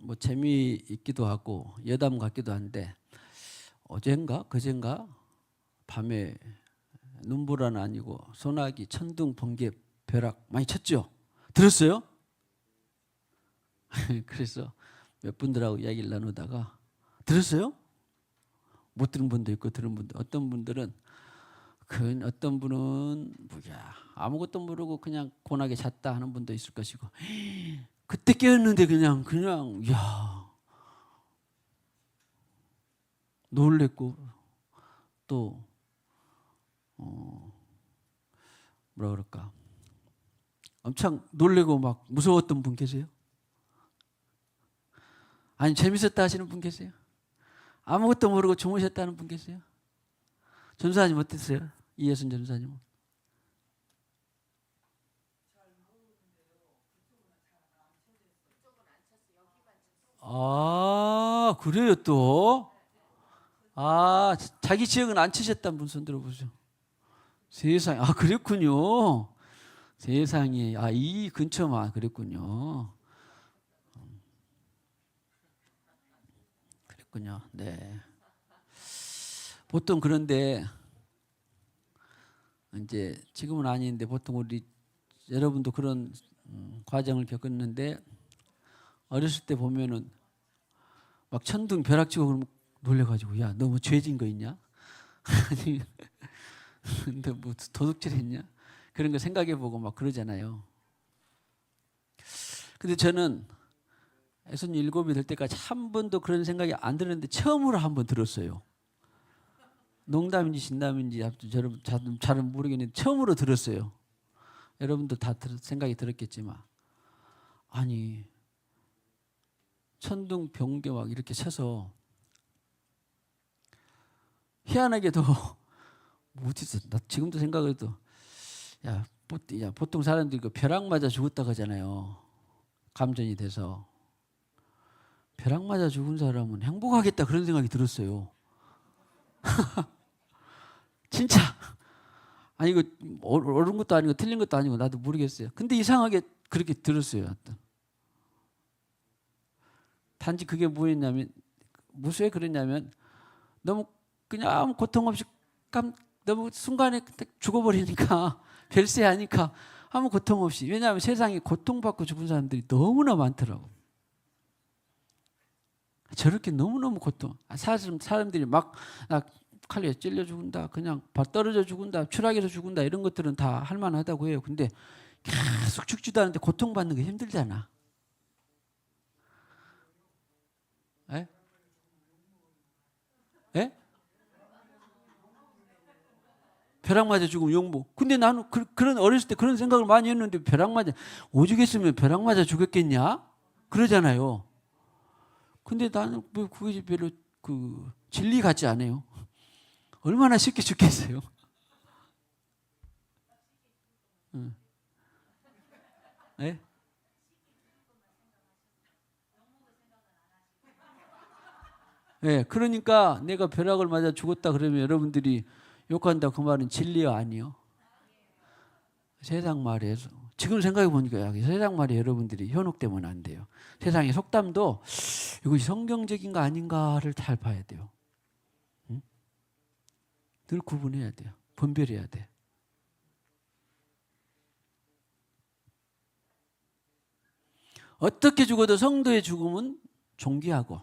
뭐 재미있기도 하고 여담 같기도 한데 어젠가 그젠가 밤에 눈보라는 아니고 소나기, 천둥, 번개, 벼락 많이 쳤죠? 들었어요? 그래서 몇 분들하고 이야기를 나누다가 들었어요? 못 들은 분도 있고 들은 분도, 어떤 분들은 어떤 분은 뭐야 아무것도 모르고 그냥 고나게 잤다 하는 분도 있을 것이고 그때 깨었는데 그냥 야 놀랬고 또 뭐라 그럴까 엄청 놀래고 막 무서웠던 분 계세요? 아니 재밌었다 하시는 분 계세요? 아무것도 모르고 주무셨다는 분 계세요? 전사님 어땠어요? 이예순 전사님은? 아 그래요 또? 아 자기 지역은 안 치셨다는 분 손 들어보죠. 세상에 아 그랬군요. 세상에 아 이 근처만 그랬군요. 그랬군요. 네. 보통 그런데 이제 지금은 아닌데 보통 우리 여러분도 그런 과정을 겪었는데 어렸을 때 보면은 막 천둥 벼락 치고 그러면 놀래가지고 야 너 뭐 죄진 거 있냐? 아니 너 뭐 도둑질 했냐? 그런 거 생각해보고 막 그러잖아요. 근데 저는 67이 될 때까지 한 번도 그런 생각이 안 들었는데 처음으로 한 번 들었어요. 농담인지 진담인지 잘은 모르겠는데 처음으로 들었어요. 여러분도 다 생각이 들었겠지만 아니 천둥 번개 막 이렇게 쳐서 희한하게도 어디서 나 지금도 생각해도 야 보통 사람들이 그 벼락 맞아 죽었다 하잖아요. 감전이 돼서 벼락 맞아 죽은 사람은 행복하겠다 그런 생각이 들었어요. 진짜 아니 이거 옳은 것도 아니고 틀린 것도 아니고 나도 모르겠어요. 근데 이상하게 그렇게 들었어요. 단지 그게 뭐였냐면 무슨 왜 그랬냐면 너무 그냥 고통 없이 너무 순간에 죽어버리니까 별세하니까 아무 고통 없이 왜냐하면 세상에 고통받고 죽은 사람들이 너무나 많더라고. 저렇게 너무너무 고통 사람들이 막 칼에 찔려 죽은다 그냥 떨어져 죽은다 추락해서 죽은다 이런 것들은 다 할만하다고 해요. 근데 계속 죽지도 않는데 고통받는 게 힘들잖아. 에? 에? 벼락 맞아 죽으면 용모. 근데 나는 그런 어렸을 때 그런 생각을 많이 했는데 벼락 맞아 오죽했으면 벼락 맞아 죽였겠냐? 그러잖아요. 근데 나는 뭐 그것이 별로 그 진리 같지 않아요. 얼마나 쉽게 죽겠어요. 응. 네? 네, 그러니까 내가 벼락을 맞아 죽었다 그러면 여러분들이 욕한다 그 말은 진리야 아니요? 세상 말이에요. 지금 생각해 보니까 세상 말이 여러분들이 현혹되면 안 돼요. 세상의 속담도 이것이 성경적인가 아닌가를 잘 봐야 돼요. 응? 늘 구분해야 돼요. 분별해야 돼. 어떻게 죽어도 성도의 죽음은 존귀하고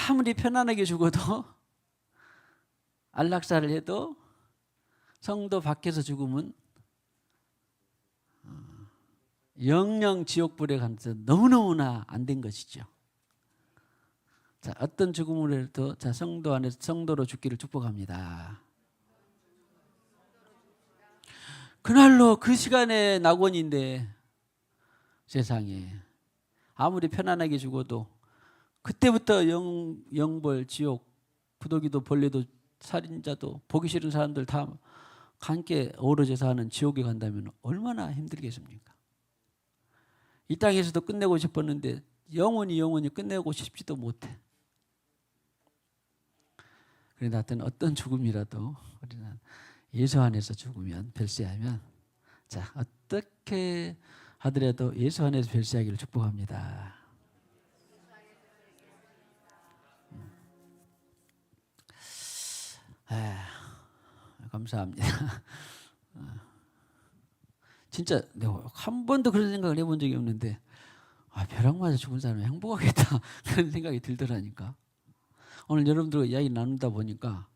아무리 편안하게 죽어도 안락사를 해도 성도 밖에서 죽으면 영영 지옥불에 가면서 너무너무나 안 된 것이죠. 자, 어떤 죽음을 해도 자, 성도 안에서 성도로 죽기를 축복합니다. 그날로 그 시간에 낙원인데 세상에 아무리 편안하게 죽어도 그때부터 영벌 지옥 구더기도 벌레도 살인자도 보기 싫은 사람들 다 함께 어우러져서 하는 지옥에 간다면 얼마나 힘들겠습니까? 이 땅에서도 끝내고 싶었는데 영원히 끝내고 싶지도 못해. 그러나 하여튼 어떤 죽음이라도 우리는 예수 안에서 죽으면 별세하면 자 어떻게 하더라도 예수 안에서 별세하기를 축복합니다. 감사합니다. 진짜 내가 한 번도 그런 생각을 해본 적이 없는데 벼락 맞아 죽은 사람이 행복하겠다 그런 생각이 들더라니까. 오늘 여러분들과 이야기 나누다 보니까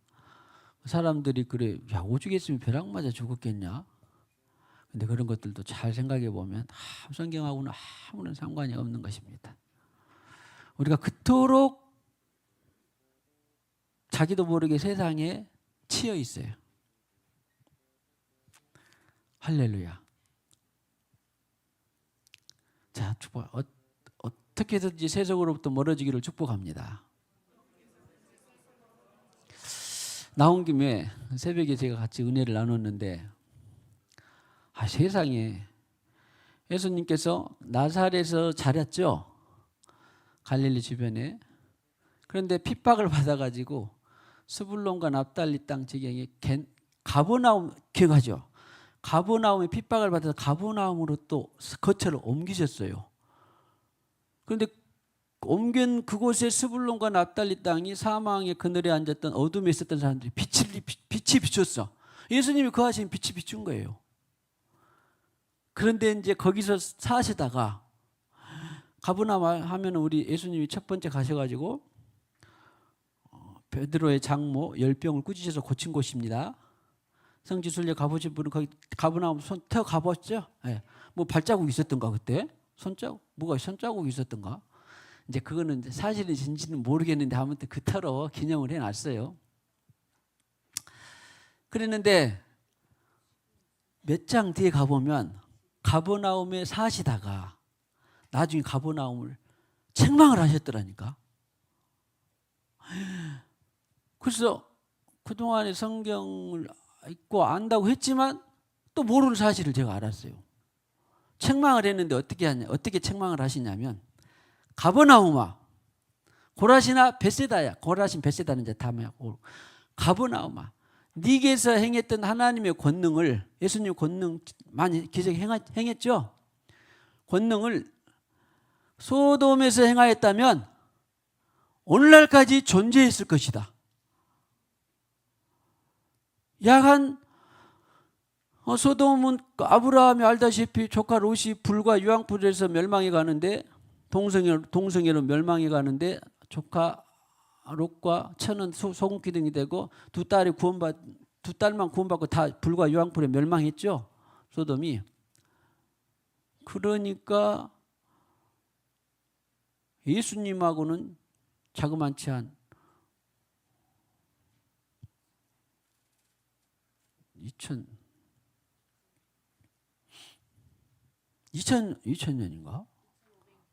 사람들이 그래, 야 오죽했으면 벼락 맞아 죽었겠냐. 근데 그런 것들도 잘 생각해 보면 성경하고는 아무런 상관이 없는 것입니다. 우리가 그토록 자기도 모르게 세상에 치여 있어요. 할렐루야. 자, 축복. 어떻게든지 세속으로부터 멀어지기를 축복합니다. 나온 김에 새벽에 제가 같이 은혜를 나눴는데 세상에 예수님께서 나사렛에서 자랐죠. 갈릴리 주변에. 그런데 핍박을 받아가지고 스불론과 납달리 땅 지경에 가버나움 기억하죠? 가버나움에 핍박을 받아서 가버나움으로 또 거처를 옮기셨어요. 그런데 옮긴 그곳에 스불론과 납달리 땅이 사망의 그늘에 앉았던 어둠에 있었던 사람들이 빛이 비쳤어. 예수님이 그 하신 빛이 비춘 거예요. 그런데 이제 거기서 사시다가 가버나움 하면 우리 예수님이 첫 번째 가셔가지고 베드로의 장모 열병을 꾸짖어서 고친 곳입니다. 성지순례 가보신 분은 거기 가버나움 손 터 가보셨죠? 네. 뭐 발자국 있었던가 그때? 손자국 있었던가? 이제 그거는 사실인지는 모르겠는데 아무튼 그 터로 기념을 해놨어요. 그랬는데 몇 장 뒤에 가보면 가버나움에 사시다가 나중에 가버나움을 책망을 하셨더라니까. 그래서 그동안에 성경을 읽고 안다고 했지만 또 모르는 사실을 제가 알았어요. 책망을 했는데 어떻게 책망을 하시냐면 가버나움아 고라시나 베세다야. 고라신 베세다는 이제 다음에 가버나움아 네게서 행했던 하나님의 권능을 예수님 권능 많이 기적 행했죠. 권능을 소돔에서 행하였다면 오늘날까지 존재했을 것이다. 약한 소돔은 아브라함이 알다시피 조카 롯이 불과 유황불에서 멸망해 가는데 동성애로 멸망해 가는데 조카 롯과 처는 소금 기둥이 되고 두 딸만 구원받고 다 불과 유황불에 멸망했죠. 소돔이. 그러니까 예수님하고는 자그만치 한 2000년인가?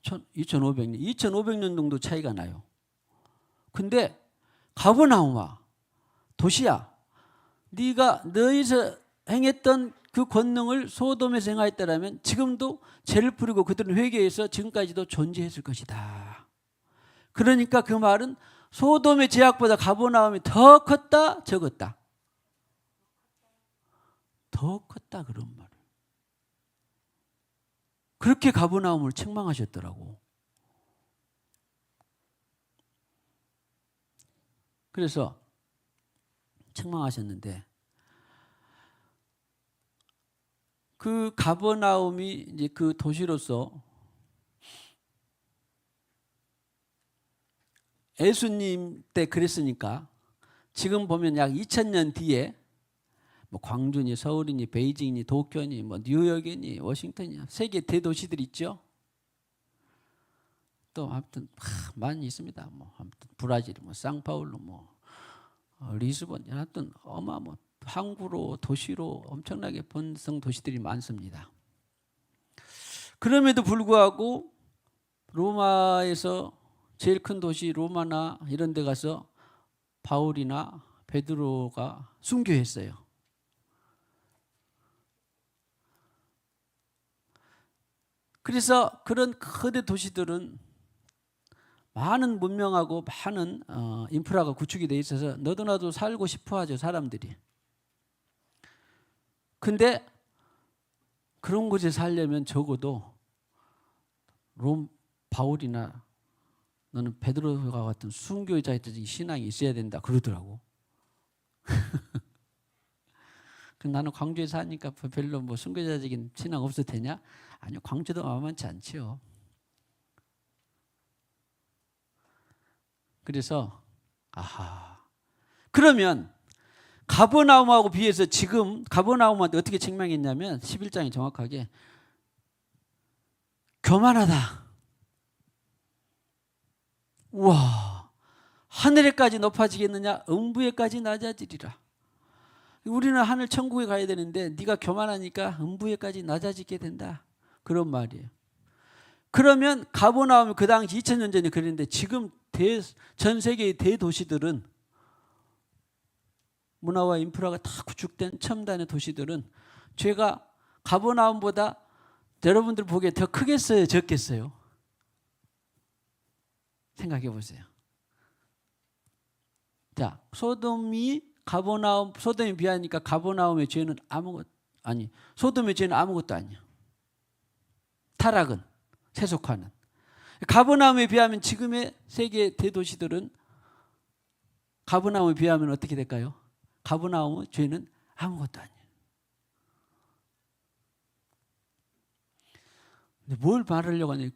2500년, 2500년 정도 차이가 나요. 근데 가버나움아 도시야, 네가 너희서 행했던 그 권능을 소돔에서 행하였다면 지금도 죄를 부리고 그들은 회개해서 지금까지도 존재했을 것이다. 그러니까 그 말은 소돔의 죄악보다 가버나움이 더 컸다, 적었다? 더 컸다 그런 말을. 그렇게 가버나움을 책망하셨더라고. 그래서 책망하셨는데 그 가버나움이 이제 그 도시로서 예수님 때 그랬으니까 지금 보면 약 2000년 뒤에 뭐 광주니 서울이니 베이징이니 도쿄니 뭐 뉴욕이니 워싱턴이니 세계 대도시들 있죠. 또 아무튼 많이 있습니다. 뭐 아무튼 브라질, 뭐 상파울루, 뭐 리스본, 아무튼 뭐 항구로 도시로 엄청나게 번성 도시들이 많습니다. 그럼에도 불구하고 로마에서 제일 큰 도시 로마나 이런 데 가서 바울이나 베드로가 순교했어요. 그래서 그런 거대 도시들은 많은 문명하고 많은 인프라가 구축이 돼 있어서 너도 나도 살고 싶어 하죠, 사람들이. 근데 그런 곳에 살려면 적어도 롬 바울이나 너는 베드로가 같은 순교자의 신앙이 있어야 된다 그러더라고. 나는 광주에 사니까 별로 뭐 순교자적인 신앙 없어도 되냐? 아니요, 광주도 만만치 않지요. 그래서 그러면 가버나움하고 비해서 지금 가버나움한테 어떻게 책망했냐면 11장이 정확하게 교만하다. 우와, 하늘에까지 높아지겠느냐? 음부에까지 낮아지리라. 우리는 하늘 천국에 가야 되는데 네가 교만하니까 음부에까지 낮아지게 된다. 그런 말이에요. 그러면 가버나움이 그 당시 2000년 전에 그랬는데 지금 전 세계의 대도시들은 문화와 인프라가 다 구축된 첨단의 도시들은 죄가 가버나움보다 여러분들 보기에 더 크겠어요? 적겠어요? 생각해 보세요. 자, 소돔에 비하니까 가버나움의 죄는 소돔의 죄는 아무것도 아니야. 타락은, 세속화는. 가버나움에 비하면 지금의 세계 대도시들은 가버나움에 비하면 어떻게 될까요? 가버나움의 죄는 아무것도 아니에요. 근데 뭘 말하려고 하냐?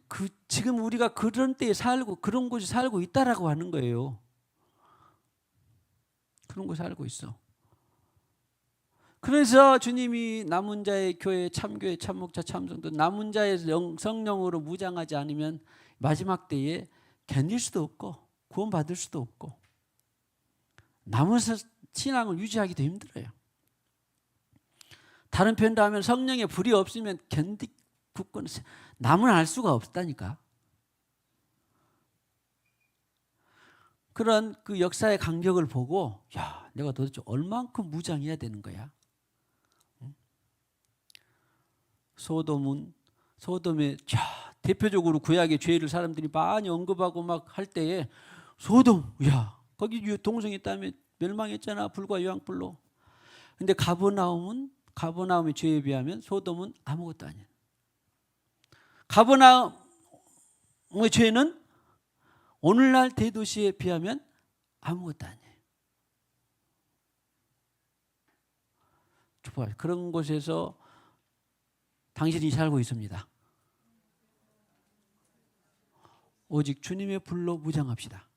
지금 우리가 그런 때에 살고 그런 곳에 살고 있다라고 하는 거예요. 그런 곳에 살고 있어. 그래서 주님이 남은 자의 교회, 참교회, 참목자, 참성도 남은 자의 성령으로 무장하지 않으면 마지막 때에 견딜 수도 없고 구원받을 수도 없고 남은 신앙을 유지하기도 힘들어요. 다른 표현도 하면 성령의 불이 없으면 굳건 남은 알 수가 없다니까. 그런 그 역사의 강력을 보고 야, 내가 도대체 얼만큼 무장해야 되는 거야. 소돔의 대표적으로 구약의 죄를 사람들이 많이 언급하고 막 할 때에 소돔, 야, 거기 동성이 있다며 멸망했잖아, 불과 유황불로. 근데 가버나움의 죄에 비하면 소돔은 아무것도 아니야. 가버나움의 죄는 오늘날 대도시에 비하면 아무것도 아니에요. 그런 곳에서 당신이 살고 있습니다. 오직 주님의 불로 무장합시다.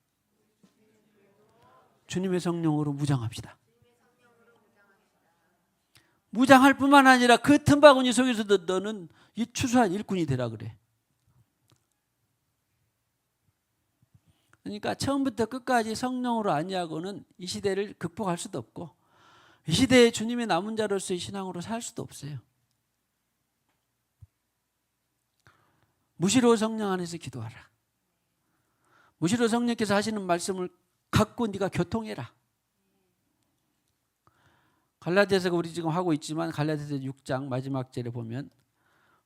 주님의 성령으로 무장합시다. 무장할 뿐만 아니라 그 틈바구니 속에서도 너는 이 추수한 일꾼이 되라 그래. 그러니까 처음부터 끝까지 성령으로 아니하고는 이 시대를 극복할 수도 없고 이 시대에 주님의 남은 자로서의 신앙으로 살 수도 없어요. 무시로 성령 안에서 기도하라. 무시로 성령께서 하시는 말씀을 갖고 네가 교통해라. 갈라디아서가 우리 지금 하고 있지만 갈라디아서 6장 마지막 절에 보면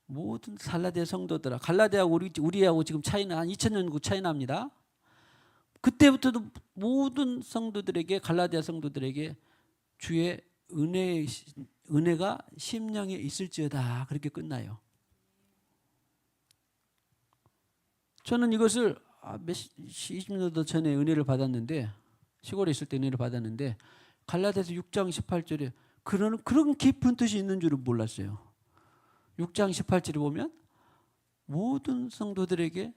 모든 갈라디아 성도들아, 갈라디아하고 우리하고 지금 차이는 한 2000년 차이 납니다. 그때부터도 모든 성도들에게, 갈라디아 성도들에게 주의 은혜가 심령에 있을지어다 그렇게 끝나요. 저는 이것을 20년도 전에 은혜를 받았는데, 시골에 있을 때 은혜를 받았는데 갈라디아서 6장 18절에 그런 깊은 뜻이 있는 줄은 몰랐어요. 6장 18절에 보면 모든 성도들에게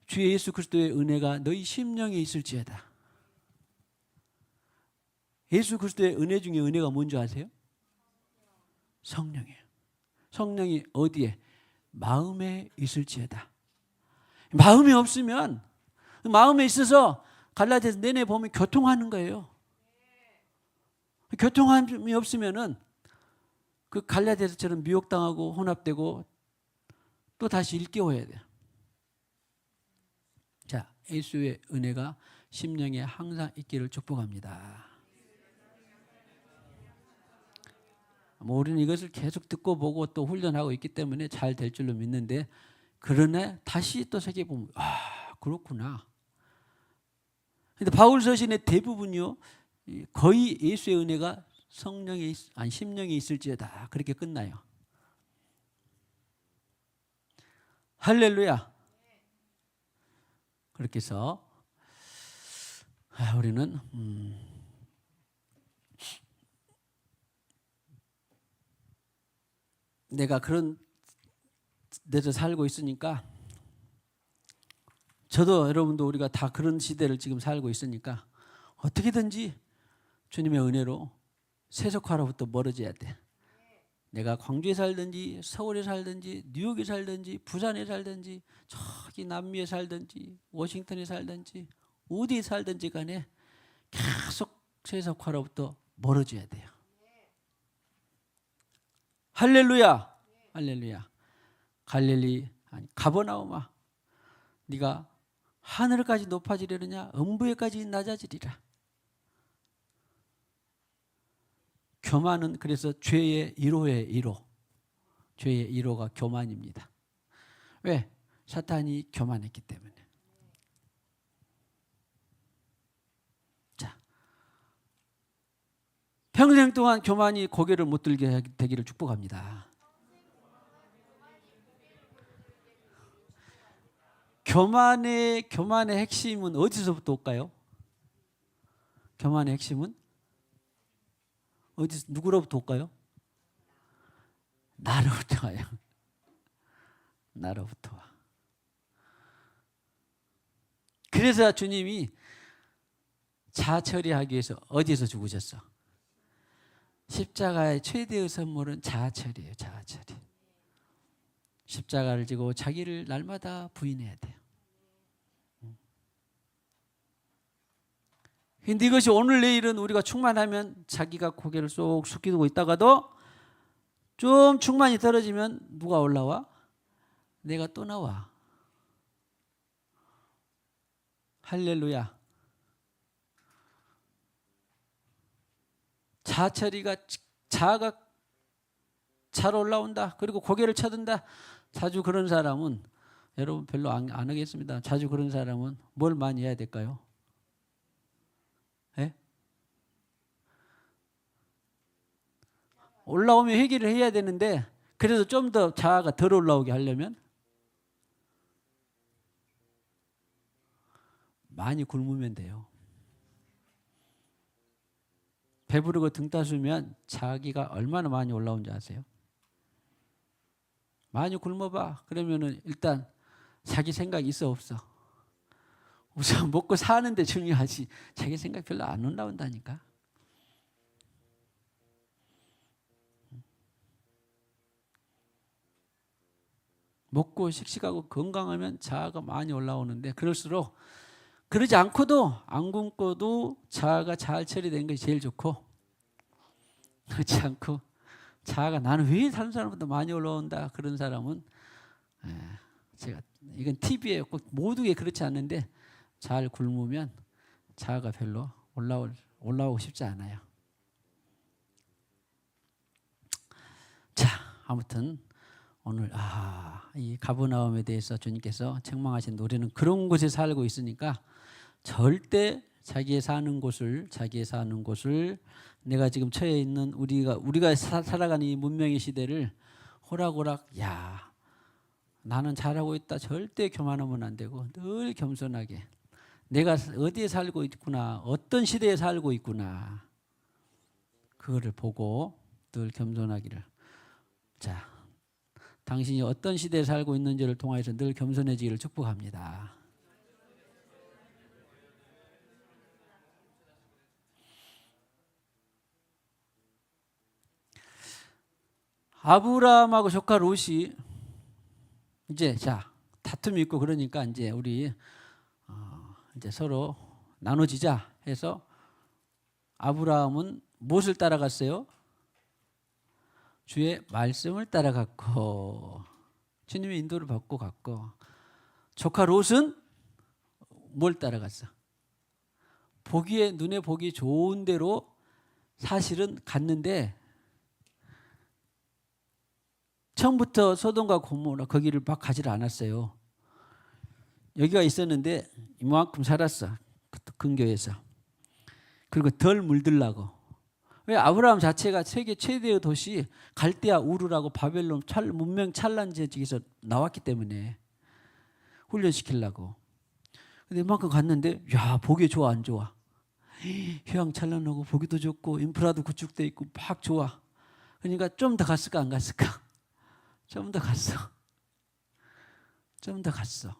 주 예수 그리스도의 은혜가 너희 심령에 있을지어다. 예수 그리스도의 은혜 중에 은혜가 뭔지 아세요? 성령이에요. 성령이 어디에? 마음에 있을지어다. 마음이 없으면, 마음에 있어서 갈라디아서 내내 보면 교통하는 거예요. 교통함이 없으면은 그 갈라디아서처럼 미혹당하고 혼합되고 또 다시 일깨워야 돼요. 자, 예수의 은혜가 심령에 항상 있기를 축복합니다. 우리는 이것을 계속 듣고 보고 또 훈련하고 있기 때문에 잘 될 줄로 믿는데, 그러나 다시 또 새겨보면 그렇구나. 근데 바울 서신의 대부분이요 거의 예수의 은혜가 심령에 있을지어다 그렇게 끝나요. 할렐루야. 그렇게 해서 우리는 내가 그런 데서 살고 있으니까, 저도 여러분도 우리가 다 그런 시대를 지금 살고 있으니까 어떻게든지 주님의 은혜로 세속화로부터 멀어져야 돼. 내가 광주에 살든지 서울에 살든지 뉴욕에 살든지 부산에 살든지 저기 남미에 살든지 워싱턴에 살든지 어디에 살든지 간에 계속 세속화로부터 멀어져야 돼요. 할렐루야. 할렐루야. 갈릴리 아니 가버나움아, 네가 하늘까지 높아지려느냐 음부에까지 낮아지리라. 교만은 그래서 죄의 1호의 1호. 죄의 1호가 교만입니다. 왜? 사탄이 교만했기 때문에. 자, 평생 동안 교만이 고개를 못 들게 되기를 축복합니다. 교만의 핵심은 어디서부터 올까요? 교만의 핵심은 어디서, 누구로부터 올까요? 나로부터 와요. 나로부터 와. 그래서 주님이 자아 처리하기 위해서 어디에서 죽으셨어? 십자가의 최대의 선물은 자아 처리예요. 자아 처리. 십자가를 지고 자기를 날마다 부인해야 돼요. 근데 이것이 오늘 내일은 우리가 충만하면 자기가 고개를 쏙 숙이고 있다가도 좀 충만이 떨어지면 누가 올라와? 내가 또 나와. 할렐루야. 자아처리가, 자아가 잘 올라온다. 그리고 고개를 쳐든다. 자주 그런 사람은, 여러분 별로 안 하겠습니다. 자주 그런 사람은 뭘 많이 해야 될까요? 예? 올라오면 회개를 해야 되는데, 그래서 좀 더 자아가 덜 올라오게 하려면 많이 굶으면 돼요. 배부르고 등 따수면 자기가 얼마나 많이 올라온지 아세요? 많이 굶어봐. 그러면은 일단 자기 생각 있어 없어? 우선 먹고 사는데 중요하지. 자기 생각 별로 안 올라온다니까. 먹고 씩씩하고 건강하면 자아가 많이 올라오는데, 그럴수록 그러지 않고도 안 굶고도 자아가 잘 처리된 것이 제일 좋고, 그렇지 않고 자아가 나는 왜 다른 사람보다 많이 올라온다 그런 사람은, 제가 이건 팁이에요. 꼭 모두에 그렇지 않는데 잘 굶으면 자아가 별로 올라오고 싶지 않아요. 자, 아무튼 오늘 이 가버나움에 대해서 주님께서 책망하신 우리는 그런 곳에 살고 있으니까 절대 자기의 사는 곳을 내가 지금 처해 있는 우리가 살아가는 이 문명의 시대를 호락호락 나는 잘하고 있다 절대 교만하면 안 되고 늘 겸손하게 내가 어디에 살고 있구나, 어떤 시대에 살고 있구나, 그거를 보고 늘 겸손하기를. 자, 당신이 어떤 시대에 살고 있는지를 통해서 늘 겸손해지기를 축복합니다. 아브라함하고 조카 롯이 이제 다툼이 있고 그러니까 이제 우리 이제 서로 나눠지자 해서 아브라함은 무엇을 따라갔어요? 주의 말씀을 따라갔고 주님의 인도를 받고 갔고, 조카 롯은 뭘 따라갔어? 눈에 보기 좋은 대로 사실은 갔는데 처음부터 소돔과 고모라 거기를 막 가지를 않았어요. 여기가 있었는데 이만큼 살았어. 근교에서. 그리고 덜 물들라고. 왜? 아브라함 자체가 세계 최대의 도시 갈대아 우르라고 바벨론 문명 찬란 지역에서 나왔기 때문에. 훈련시키려고. 근데 이만큼 갔는데 야 보기 좋아 안 좋아? 휘황찬란하고 보기도 좋고 인프라도 구축돼 있고 막 좋아. 그러니까 좀 더 갔을까 안 갔을까? 좀 더 갔어. 좀 더 갔어.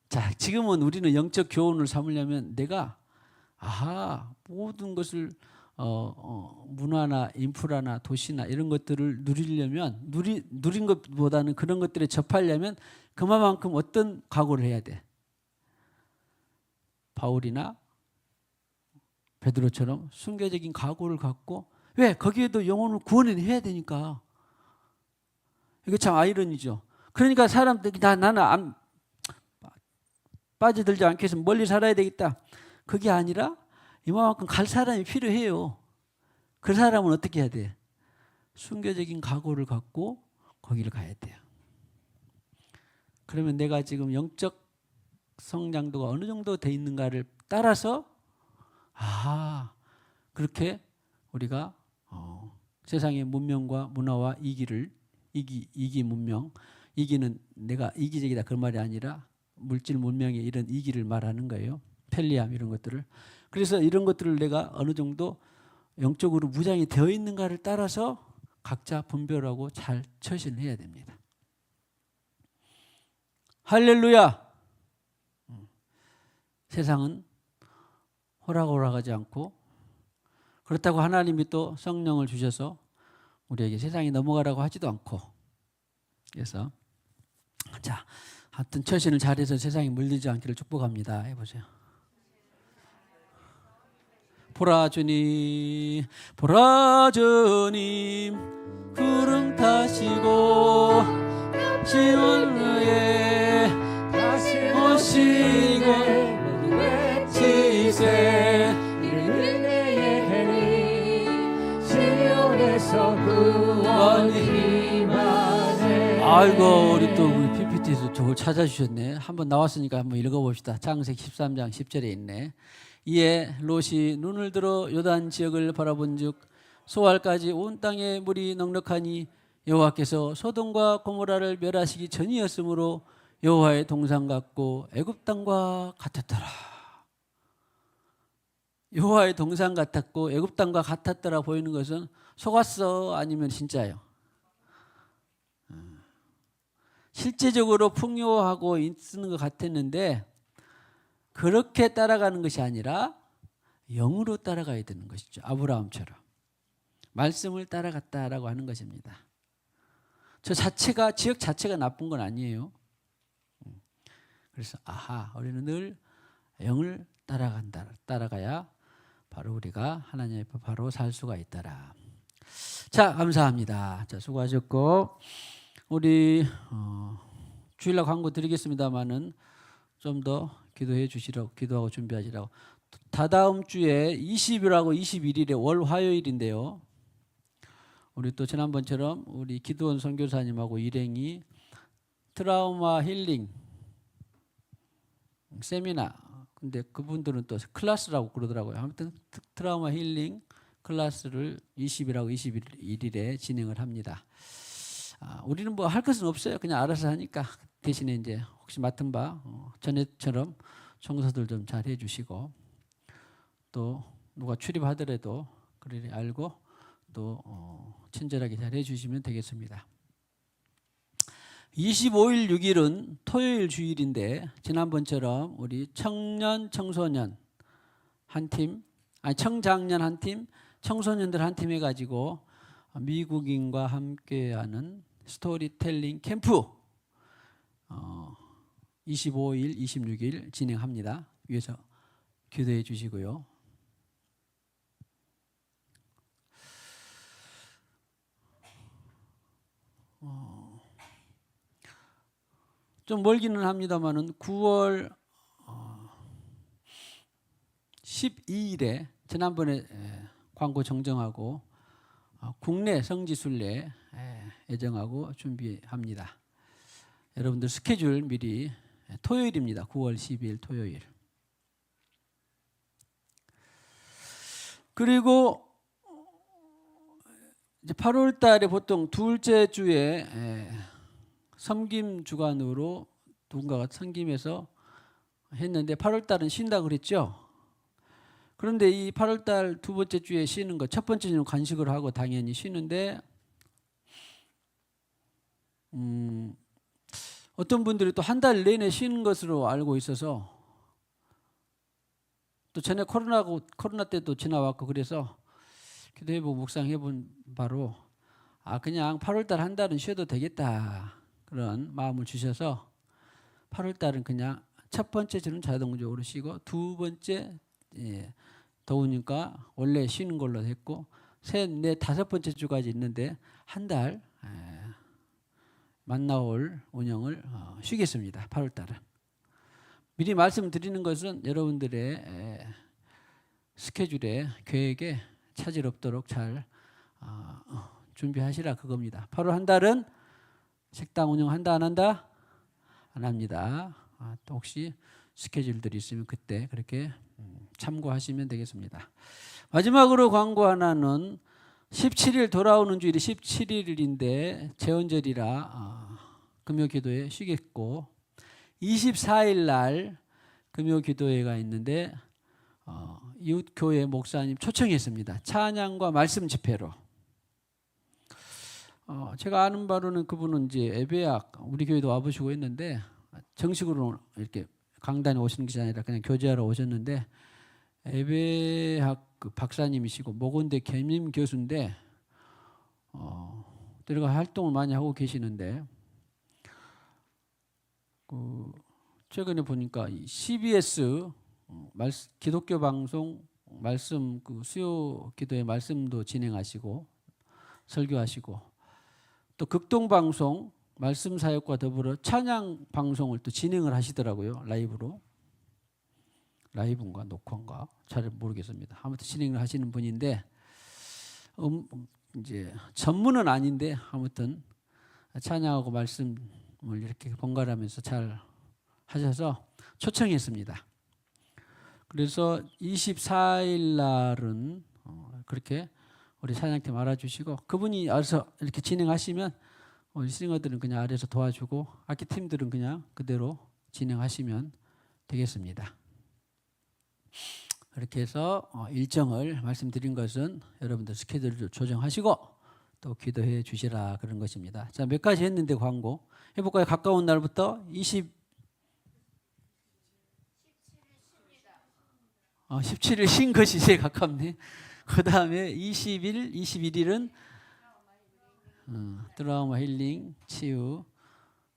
자, 지금은 우리는 영적 교훈을 삼으려면 내가 모든 것을 문화나 인프라나 도시나 이런 것들을 누리려면 누린 것보다는 그런 것들에 접하려면 그만큼 어떤 각오를 해야 돼. 바울이나 베드로처럼 순교적인 각오를 갖고 왜 거기에도 영혼을 구원해야 되니까. 이거 참 아이러니죠. 그러니까 사람들이 나는 빠져들지 않기 위해서 멀리 살아야 되겠다. 그게 아니라 이만큼 갈 사람이 필요해요. 그 사람은 어떻게 해야 돼? 순교적인 각오를 갖고 거기를 가야 돼요. 그러면 내가 지금 영적 성장도가 어느 정도 돼 있는가를 따라서 그렇게 우리가 세상의 문명과 문화와 이기 문명, 이기는 내가 이기적이다 그런 말이 아니라 물질 문명의 이런 이기를 말하는 거예요. 편리함 이런 것들을. 그래서 이런 것들을 내가 어느 정도 영적으로 무장이 되어 있는가를 따라서 각자 분별하고 잘 처신을 해야 됩니다. 할렐루야. 세상은 호락호락하지 않고 그렇다고 하나님이 또 성령을 주셔서 우리에게 세상이 넘어가라고 하지도 않고 그래서 자 하여튼 처신을 잘해서 세상에 물들지 않기를 축복합니다. 해보세요. 보라 주님 구름 타시고 시온 위에 오시고 외치세 은혜의 해리 시온에서 구원이 임하네. 아이고 우리 또 PPT에서 저걸 찾아주셨네. 한번 나왔으니까 한번 읽어봅시다. 창세기 13장 10절에 있네. 이에 롯이 눈을 들어 요단 지역을 바라본즉 소알까지 온 땅에 물이 넉넉하니 여호와께서 소돔과 고모라를 멸하시기 전이었으므로 여호와의 동산 같고 애굽 땅과 같았더라. 여호와의 동산 같았고 애굽 땅과 같았더라 보이는 것은 속았어 아니면 진짜예요? 실제적으로 풍요하고 있는 것 같았는데 그렇게 따라가는 것이 아니라 영으로 따라가야 되는 것이죠. 아브라함처럼 말씀을 따라갔다라고 하는 것입니다. 지역 자체가 나쁜 건 아니에요. 그래서 우리는 늘 영을 따라가야 바로 우리가 하나님 앞에 바로 살 수가 있더라. 자, 감사합니다. 자, 수고하셨고 우리 주일날 광고 드리겠습니다만은 좀 더 기도해 주시라고 기도하고 준비하시라고. 다다음 주에 20일하고 21일에 월 화요일인데요. 우리 또 지난번처럼 우리 기도원 선교사님하고 일행이 트라우마 힐링 세미나 근데 그분들은 또 클래스라고 그러더라고요. 아무튼 트라우마 힐링 클래스를 20일하고 21일에 진행을 합니다. 우리는 뭐 할 것은 없어요. 그냥 알아서 하니까 대신에 이제 혹시 맡은 바 전에처럼 청소들 좀 잘 해주시고 또 누가 출입하더라도 그를 알고 또 친절하게 잘 해주시면 되겠습니다. 25일 6일은 토요일 주일인데 지난번처럼 우리 청년 청소년 한 팀, 청장년 한 팀, 청소년들 한 팀 해가지고 미국인과 함께하는 스토리텔링 캠프 25일, 26일 진행합니다. 위에서 기도해 주시고요. 좀 멀기는 합니다만은 9월 12일에 지난번에 광고 정정하고 국내 성지순례 예정하고 준비합니다. 여러분들 스케줄 미리 토요일입니다. 9월 12일 토요일. 그리고 이제 8월 달에 보통 둘째 주에 섬김 주간으로 누군가가 섬김해서 했는데 8월 달은 쉰다 그랬죠. 그런데 이 8월 달 두 번째 주에 쉬는 거, 첫 번째 주는 간식을 하고 당연히 쉬는데 어떤 분들이 또 한 달 내내 쉬는 것으로 알고 있어서 또 전에 코로나 때도 지나왔고 그래서 기도해보고 묵상해본 바로 그냥 8월 달 한 달은 쉬어도 되겠다 그런 마음을 주셔서 8월 달은 그냥 첫 번째 주는 자동적으로 쉬고 두 번째 더우니까 원래 쉬는 걸로 했고 셋, 넷, 다섯 번째 주까지 있는데 한 달 만나올 운영을 쉬겠습니다. 8월 달은. 미리 말씀드리는 것은 여러분들의 스케줄에 계획에 차질 없도록 잘 준비하시라 그겁니다. 8월 한 달은 식당 운영한다 안 한다? 안 합니다. 또 혹시 스케줄들이 있으면 그때 그렇게 참고하시면 되겠습니다. 마지막으로 광고 하나는 17일 돌아오는 주일이 17일인데 제헌절이라 금요기도회 쉬겠고 24일 날 금요기도회가 있는데 이웃교회 목사님 초청했습니다. 찬양과 말씀 집회로. 제가 아는 바로는 그분은 이제 예배학 우리 교회도 와보시고 했는데 정식으로 이렇게 강단에 오시는 것이 아니라 그냥 교제하러 오셨는데 예배학 그 박사님이시고 모건대 겸임 교수인데 들어가 활동을 많이 하고 계시는데 최근에 보니까 CBS 기독교 방송 말씀 수요 기도의 말씀도 진행하시고 설교하시고 또 극동 방송 말씀 사역과 더불어 찬양 방송을 또 진행을 하시더라고요. 라이브인가 녹화인가 잘 모르겠습니다. 아무튼 진행을 하시는 분인데 이제 전문은 아닌데 아무튼 찬양하고 말씀을 이렇게 번갈아가면서 잘 하셔서 초청했습니다. 그래서 24일 날은 그렇게 우리 사장님한테 알아주시고 그분이 알아서 이렇게 진행하시면 우리 싱어들은 그냥 아래에서 도와주고 악기팀들은 그냥 그대로 진행하시면 되겠습니다. 이렇게 해서 일정을 말씀드린 것은 여러분들 스케줄을 조정하시고 또 기도해 주시라 그런 것입니다. 자, 몇 가지 했는데 광고 해볼까요? 가까운 날부터 17일 쉰 것이 제일 가깝네. 그 다음에 20일, 21일은 트라우마 힐링 치유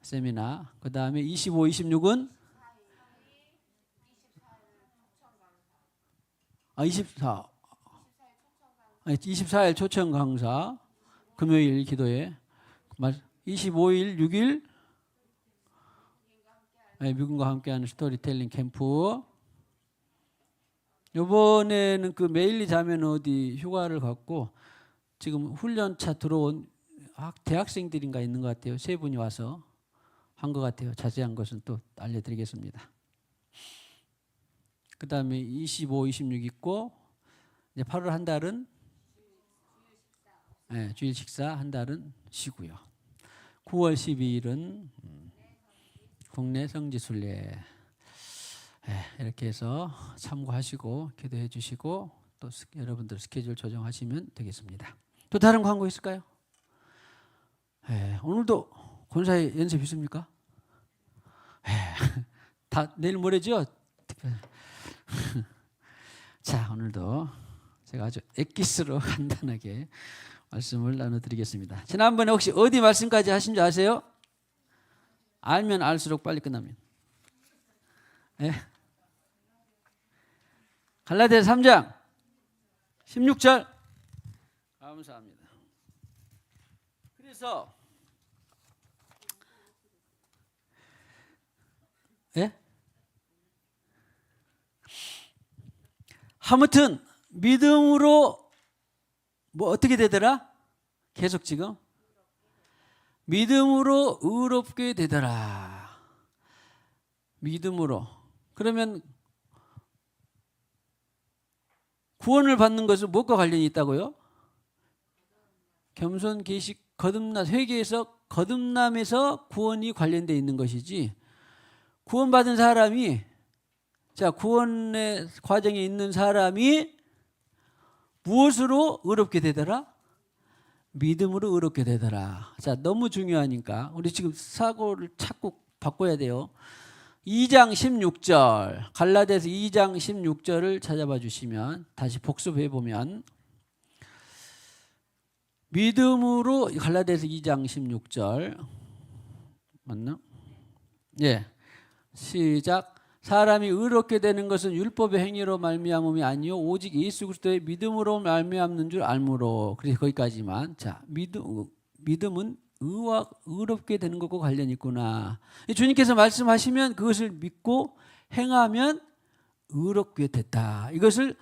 세미나. 그 다음에 25, 26은 24일 초청 강사 금요일 기도회 25일 6일 미군과 함께하는 스토리텔링 캠프. 이번에는 그 메일리 자매는 어디 휴가를 갔고 지금 훈련차 들어온 대학생들인가 있는 것 같아요. 세 분이 와서 한 것 같아요. 자세한 것은 또 알려드리겠습니다. 그 다음에 25, 26 있고 이제 8월 한 달은 주일 식사 한 달은 쉬고요. 9월 12일은 국내 성지순례. 이렇게 해서 참고하시고 기도해 주시고 또 여러분들 스케줄 조정하시면 되겠습니다. 또 다른 광고 있을까요? 오늘도 권사의 연습 있습니까? 다 내일 모레죠? 자, 오늘도 제가 아주 엑기스로 간단하게 말씀을 나눠드리겠습니다. 지난번에 혹시 어디 말씀까지 하신 줄 아세요? 알면 알수록 빨리 끝납니다. 갈라디아서 3장 16절 감사합니다. 그래서 아무튼 믿음으로 뭐 어떻게 되더라? 계속 지금 믿음으로 의롭게 되더라. 믿음으로. 그러면 구원을 받는 것은 무엇과 관련이 있다고요? 겸손, 계식, 거듭남, 회개에서 거듭남에서 구원이 관련되어 있는 것이지 구원받은 사람이, 자, 구원의 과정에 있는 사람이 무엇으로 의롭게 되더라? 믿음으로 의롭게 되더라. 자, 너무 중요하니까 우리 지금 사고를 자꾸 바꿔야 돼요. 2장 16절, 갈라디아서 2장 16절을 찾아봐 주시면, 다시 복습해 보면, 믿음으로, 갈라디아서 2장 16절 맞나? 예, 시작. 사람이 의롭게 되는 것은 율법의 행위로 말미암음이 아니요 오직 예수 그리스도의 믿음으로 말미암는 줄 알므로. 그래서 거기까지만. 자, 믿음은 의와 의롭게 되는 것과 관련이 있구나. 주님께서 말씀하시면 그것을 믿고 행하면 의롭게 됐다. 이것을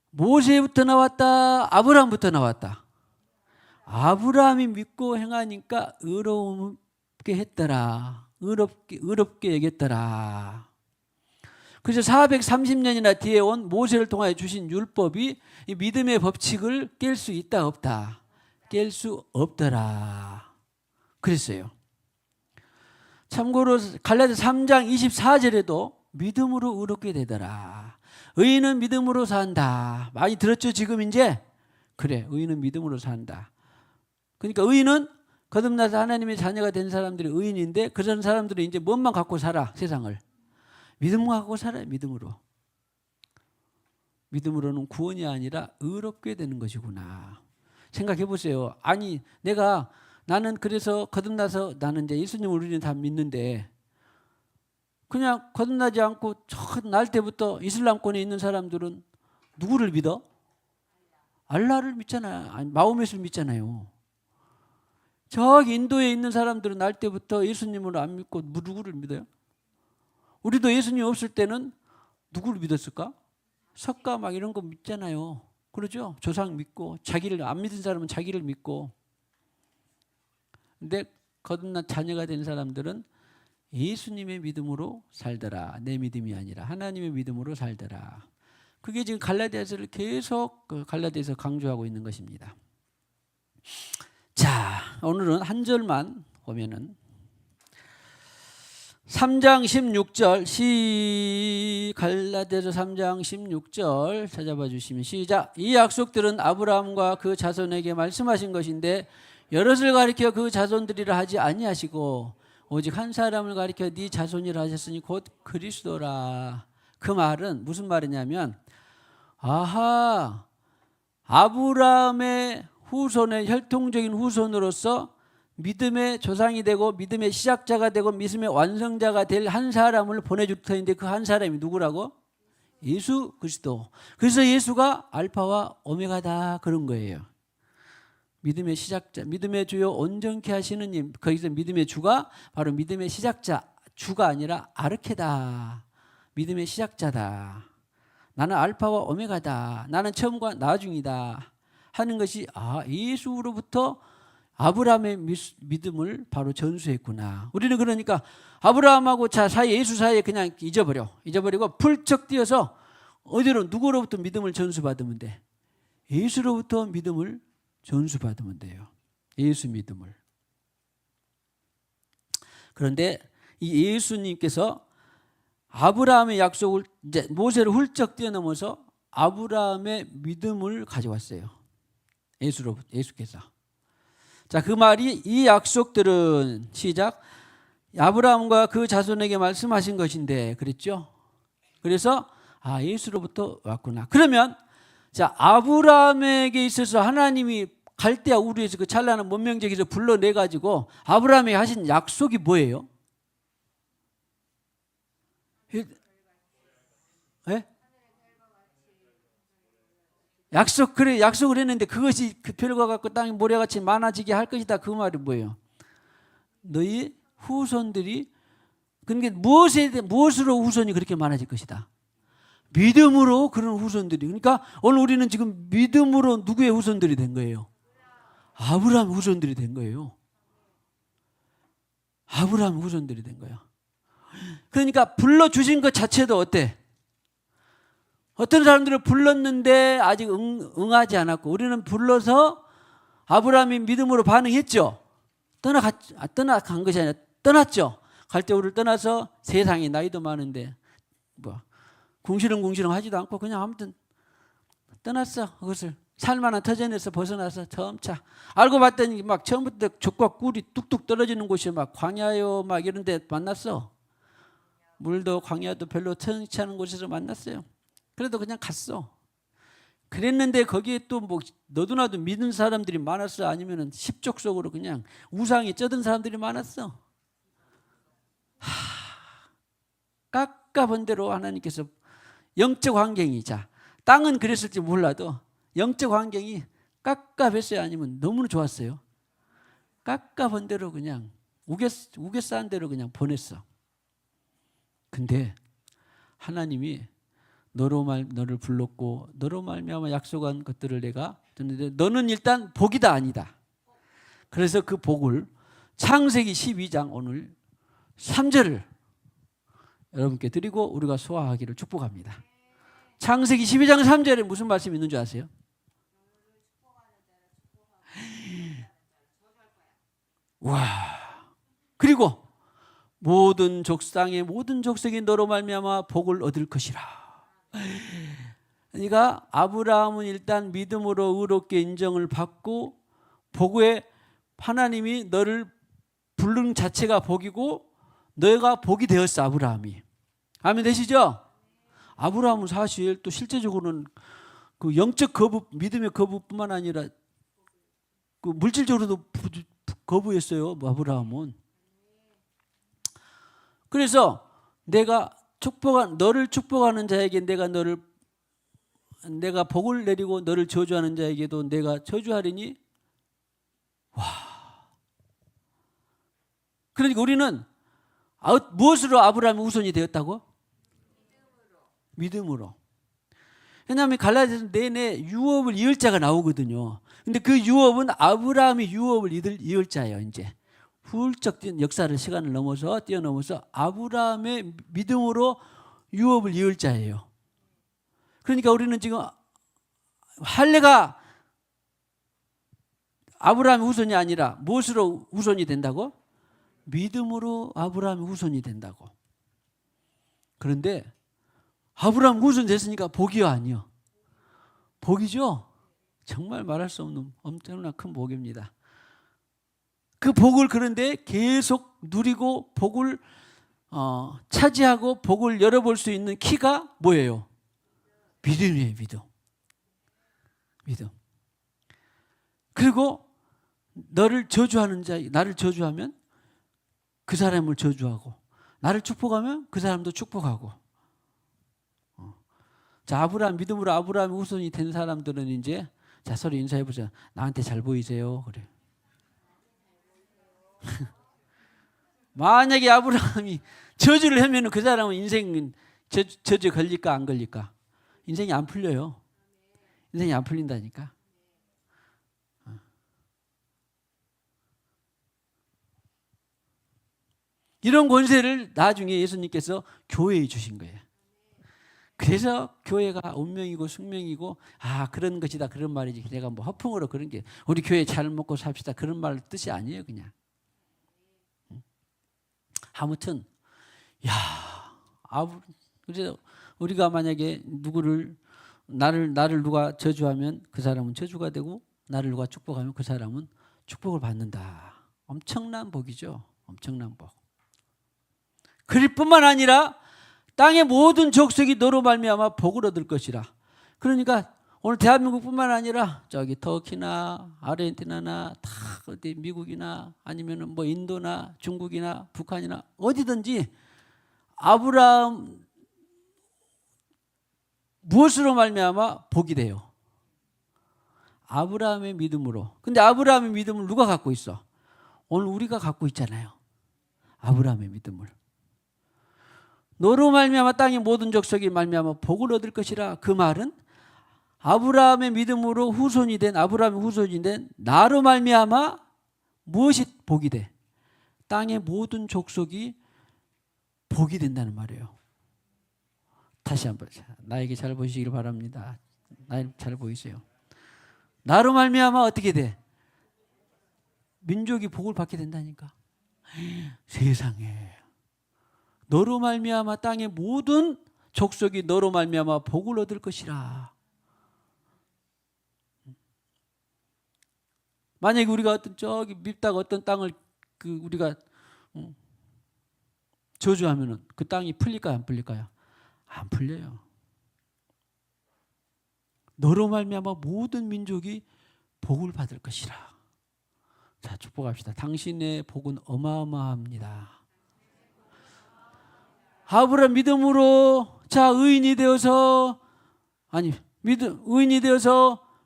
모세부터 나왔다, 아브라함부터 나왔다. 아브라함이 믿고 행하니까 의롭게 했더라. 의롭게 여겼더라. 그래서 430년이나 뒤에 온 모세를 통하여 주신 율법이 이 믿음의 법칙을 깰 수 있다 없다? 깰 수 없더라. 그랬어요. 참고로 갈라디아서 3장 24절에도 믿음으로 의롭게 되더라. 의인은 믿음으로 산다. 많이 들었죠 지금 이제? 그래, 의인은 믿음으로 산다. 그러니까 의인은 거듭나서 하나님의 자녀가 된 사람들이 의인인데, 그런 사람들은 이제 뭔만 갖고 살아? 세상을 믿음만 갖고 살아요. 믿음으로. 믿음으로는 구원이 아니라 의롭게 되는 것이구나. 생각해 보세요. 아니, 나는 그래서 거듭나서, 나는 이제 예수님을 우리는 다 믿는데, 그냥 거듭나지 않고 날 때부터 이슬람권에 있는 사람들은 누구를 믿어? 알라를 믿잖아요. 아니, 마호메를 믿잖아요. 저기 인도에 있는 사람들은 날 때부터 예수님을 안 믿고 누구를 믿어요? 우리도 예수님 없을 때는 누구를 믿었을까? 석가 막 이런 거 믿잖아요. 그러죠? 조상 믿고, 자기를 안 믿은 사람은 자기를 믿고. 근데 거듭난 자녀가 된 사람들은 예수님의 믿음으로 살더라. 내 믿음이 아니라 하나님의 믿음으로 살더라. 그게 지금 갈라디아서를 계속 갈라디아서 강조하고 있는 것입니다. 자, 오늘은 한 절만 보면은 3장 16절, 갈라디아서 3장 16절 찾아봐 주시면 시작. 이 약속들은 아브라함과 그 자손에게 말씀하신 것인데 여럿을 가리켜 그 자손들이라 하지 아니하시고 오직 한 사람을 가리켜 네 자손이라 하셨으니 곧 그리스도라. 그 말은 무슨 말이냐면, 아브라함의 후손의 혈통적인 후손으로서 믿음의 조상이 되고 믿음의 시작자가 되고 믿음의 완성자가 될 한 사람을 보내줄 터인데, 그 한 사람이 누구라고? 예수 그리스도. 그래서 예수가 알파와 오메가다 그런 거예요. 믿음의 시작자, 믿음의 주요 온전케 하시는 님. 거기서 믿음의 주가 바로 믿음의 시작자, 주가 아니라 아르케다. 믿음의 시작자다. 나는 알파와 오메가다. 나는 처음과 나중이다 하는 것이 예수로부터 아브라함의 믿음을 바로 전수했구나. 우리는 그러니까 아브라함하고 예수 사이에 그냥 잊어버리고 풀쩍 뛰어서 어디로, 누구로부터 믿음을 전수받으면 돼? 예수로부터 믿음을 전수받으면 돼요. 예수 믿음을. 그런데 이 예수님께서 아브라함의 약속을, 이제 모세를 훌쩍 뛰어넘어서 아브라함의 믿음을 가져왔어요. 예수께서. 자, 그 말이, 이 약속들은 시작. 아브라함과 그 자손에게 말씀하신 것인데, 그랬죠? 그래서 예수로부터 왔구나. 그러면 자, 아브라함에게 있어서 하나님이 갈대아 우르에서 그 찬란한 문명적에서 불러내 가지고 아브라함에게 하신 약속이 뭐예요? 예? 약속을 했는데 그것이 그 별과 같고 땅이 모래같이 많아지게 할 것이다. 그 말이 뭐예요? 너희 후손들이, 그러니까 무엇으로 후손이 그렇게 많아질 것이다? 믿음으로 그런 후손들이. 그러니까 오늘 우리는 지금 믿음으로 누구의 후손들이 된 거예요? 아브라함 후손들이 된 거예요. 아브라함 후손들이 된 거예요. 그러니까 불러주신 것 자체도 어때? 어떤 사람들을 불렀는데 아직 응하지 않았고, 우리는 불러서 아브라함이 믿음으로 반응했죠. 떠나간 것이 아니라 떠났죠. 갈대우를 떠나서 세상에 나이도 많은데 뭐 궁시렁궁시렁 하지도 않고 그냥 아무튼 떠났어. 그것을 살만한 터전에서 벗어나서 점차 알고 봤더니 막 처음부터 족과 꿀이 뚝뚝 떨어지는 곳이 막 광야요 막 이런 데 만났어. 물도 광야도 별로 터치 않은 곳에서 만났어요. 그래도 그냥 갔어. 그랬는데 거기에 또 뭐 너도 나도 믿는 사람들이 많았어? 아니면은 십족속으로 그냥 우상에 쩌든 사람들이 많았어? 깎아본 대로 하나님께서 영적 환경이, 자, 땅은 그랬을지 몰라도 영적 환경이 깎아뵀어요? 아니면 너무 좋았어요? 깎아본 대로 그냥 우겨 쌓은 대로 그냥 보냈어. 근데 하나님이 너를 불렀고 너로 말미암아 약속한 것들을 내가 듣는데 너는 일단 복이다 아니다. 그래서 그 복을 창세기 12장 오늘 3절을 여러분께 드리고 우리가 소화하기를 축복합니다. 창세기 12장 3절에 무슨 말씀이 있는 줄 아세요? 와. 그리고 모든 족상의 모든 족속이 너로 말미암아 복을 얻을 것이라. 그러니까 아브라함은 일단 믿음으로 의롭게 인정을 받고 복에 하나님이 너를 부르는 자체가 복이고 너가 복이 되었어. 아브라함이. 아멘 되시죠? 아브라함은 사실 또 실제적으로는 그 영적 거부, 믿음의 거부뿐만 아니라 그 물질적으로도 거부했어요. 아브라함은. 그래서 내가 너를 축복하는 자에게 내가 복을 내리고 너를 저주하는 자에게도 내가 저주하리니. 와. 그러니까 우리는 무엇으로 아브라함이 우선이 되었다고? 믿음으로. 왜냐하면 갈라디아서 내내 유업을 이을 자가 나오거든요. 근데 그 유업은 아브라함이 유업을 이을 자예요. 이제 훌쩍 역사를 시간을 뛰어넘어서 아브라함의 믿음으로 유업을 이을 자예요. 그러니까 우리는 지금 할례가 아브라함의 후손이 아니라 무엇으로 후손이 된다고? 믿음으로 아브라함의 후손이 된다고. 그런데 아브라함 후손 됐으니까 복이요 아니요? 복이죠. 정말 말할 수 없는 엄청난 큰 복입니다. 그 복을 그런데 계속 누리고 복을 차지하고 복을 열어볼 수 있는 키가 뭐예요? 믿음이에요. 믿음. 그리고 나를 저주하면 그 사람을 저주하고 나를 축복하면 그 사람도 축복하고. 자, 믿음으로 아브라함의 후손이 된 사람들은 이제 자, 서로 인사해 보자. 나한테 잘 보이세요? 그래. 만약에 아브라함이 저주를 하면 그 사람은 인생 저주 걸릴까 안 걸릴까? 인생이 안 풀려요. 인생이 안 풀린다니까. 이런 권세를 나중에 예수님께서 교회에 주신 거예요. 그래서 교회가 운명이고 숙명이고 그런 것이다 그런 말이지. 내가 뭐 허풍으로 그런 게 우리 교회 잘 먹고 삽시다 그런 말 뜻이 아니에요. 그냥. 아무튼 그래서 우리가 만약에 나를 누가 저주하면 그 사람은 저주가 되고 나를 누가 축복하면 그 사람은 축복을 받는다. 엄청난 복이죠. 엄청난 복. 그럴 뿐만 아니라 땅의 모든 족속이 너로 말미암아 복을 얻을 것이라. 그러니까 오늘 대한민국뿐만 아니라 저기 터키나 아르헨티나나 다 어디 미국이나 아니면은 뭐 인도나 중국이나 북한이나 어디든지 아브라함 무엇으로 말미암아 복이 돼요? 아브라함의 믿음으로. 근데 아브라함의 믿음을 누가 갖고 있어? 오늘 우리가 갖고 있잖아요. 아브라함의 믿음을. 너로 말미암아 땅의 모든 족속이 말미암아 복을 얻을 것이라. 그 말은 아브라함의 믿음으로 아브라함의 후손이 된 나로 말미암아 무엇이 복이 돼? 땅의 모든 족속이 복이 된다는 말이에요. 다시 한번 나에게 잘 보시길 바랍니다. 나에게 잘 보이세요? 나로 말미암아 어떻게 돼? 민족이 복을 받게 된다니까. 세상에 너로 말미암아 땅의 모든 족속이 너로 말미암아 복을 얻을 것이라. 만약에 우리가 어떤 저기 밉다가 어떤 땅을 우리가 저주하면은 그 땅이 풀릴까요, 안 풀릴까요? 안 풀려요. 너로 말미암아 모든 민족이 복을 받을 것이라. 자, 축복합시다. 당신의 복은 어마어마합니다. 아브라함 믿음으로 의인이 되어서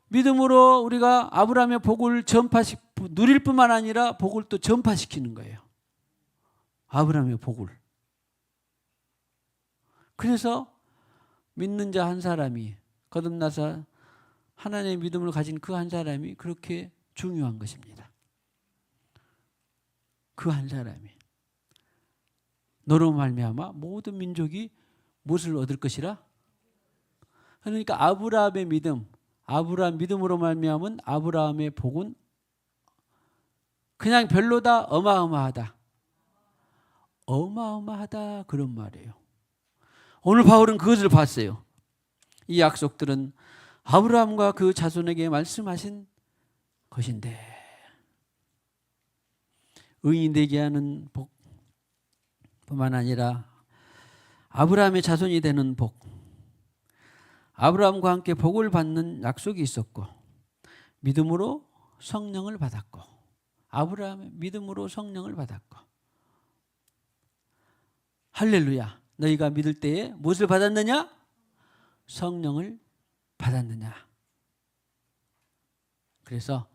믿음으로 우리가 아브라함의 복을 누릴 뿐만 아니라 복을 또 전파시키는 거예요. 아브라함의 복을. 그래서 믿는 자 한 사람이 거듭나서 하나님의 믿음을 가진 그 한 사람이 그렇게 중요한 것입니다. 그 한 사람이 너로 말미암아 모든 민족이 무엇을 얻을 것이라? 그러니까 아브라함의 아브라함 믿음으로 말미암은 아브라함의 복은 그냥 별로다, 어마어마하다. 어마어마하다 그런 말이에요. 오늘 바울은 그것을 봤어요. 이 약속들은 아브라함과 그 자손에게 말씀하신 것인데 의인이 되게 하는 복뿐만 아니라 아브라함의 자손이 되는 복, 아브라함과 함께 복을 받는 약속이 있었고 믿음으로 성령을 받았고 아브라함의 믿음으로 성령을 받았고 할렐루야. 너희가 믿을 때에 무엇을 받았느냐? 성령을 받았느냐. 그래서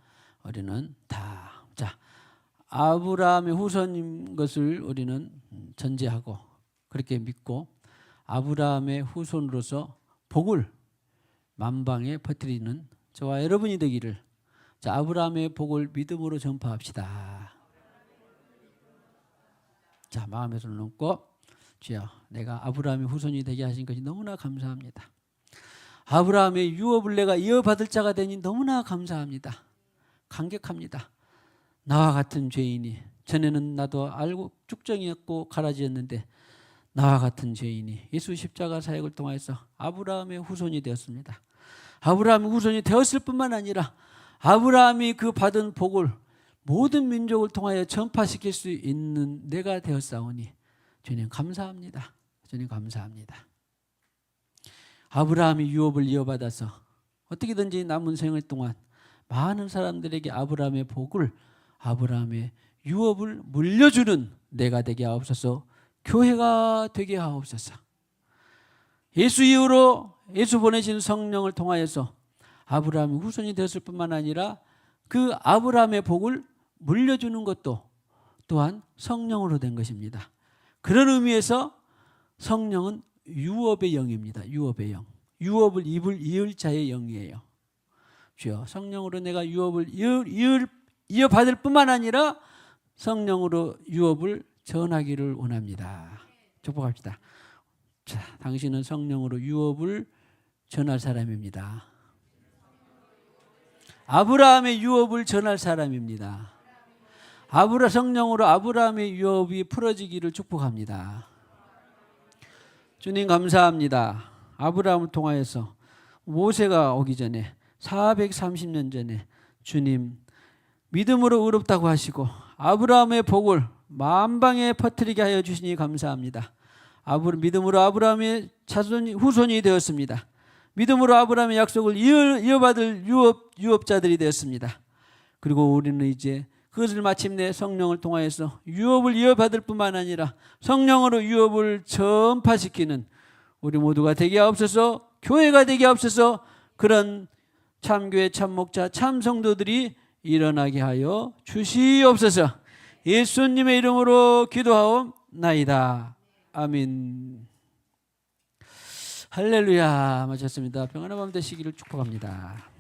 우리는 아브라함의 후손인 것을 우리는 전제하고 그렇게 믿고 아브라함의 후손으로서 복을 만방에 퍼뜨리는 저와 여러분이 되기를. 자, 아브라함의 복을 믿음으로 전파합시다. 자, 마음에 손을 얹고 주여, 내가 아브라함의 후손이 되게 하신 것이 너무나 감사합니다. 아브라함의 유업을 내가 이어받을 자가 되니 너무나 감사합니다. 감격합니다. 나와 같은 죄인이, 전에는 나도 알고 쭉정이었고 가라지였는데 나와 같은 죄인이 예수 십자가 사역을 통해서 아브라함의 후손이 되었습니다. 아브라함의 후손이 되었을 뿐만 아니라 아브라함이 그 받은 복을 모든 민족을 통하여 전파시킬 수 있는 내가 되었사오니 주님 감사합니다. 주님 감사합니다. 아브라함이 유업을 이어받아서 어떻게든지 남은 생을 동안 많은 사람들에게 아브라함의 복을, 아브라함의 유업을 물려주는 내가 되게 하옵소서. 교회가 되게 하옵소서. 예수 이후로 예수 보내신 성령을 통하여서 아브라함의 후손이 되었을 뿐만 아니라 그 아브라함의 복을 물려주는 것도 또한 성령으로 된 것입니다. 그런 의미에서 성령은 유업의 영입니다. 유업의 영. 유업을 이을 자의 영이에요. 주여, 성령으로 내가 유업을 이어받을 뿐만 아니라 성령으로 유업을 전하기를 원합니다. 축복합시다. 자, 당신은 성령으로 유업을 전할 사람입니다. 아브라함의 유업을 전할 사람입니다. 성령으로 아브라함의 유업이 풀어지기를 축복합니다. 주님 감사합니다. 아브라함을 통하여서 모세가 오기 전에 430년 전에 주님 믿음으로 의롭다고 하시고 아브라함의 복을 만방에 퍼뜨리게 하여 주시니 감사합니다. 믿음으로 아브라함의 후손이 되었습니다. 믿음으로 아브라함의 약속을 이어받을 유업자들이 되었습니다. 그리고 우리는 이제 그것을 마침내 성령을 통하여서 유업을 이어받을 뿐만 아니라 성령으로 유업을 전파시키는 우리 모두가 되게 하옵소서. 교회가 되게 하옵소서. 그런 참교회, 참목자, 참성도들이 일어나게 하여 주시옵소서. 예수님의 이름으로 기도하옵나이다. 아멘. 할렐루야. 마쳤습니다. 평안한 밤 되시기를 축복합니다.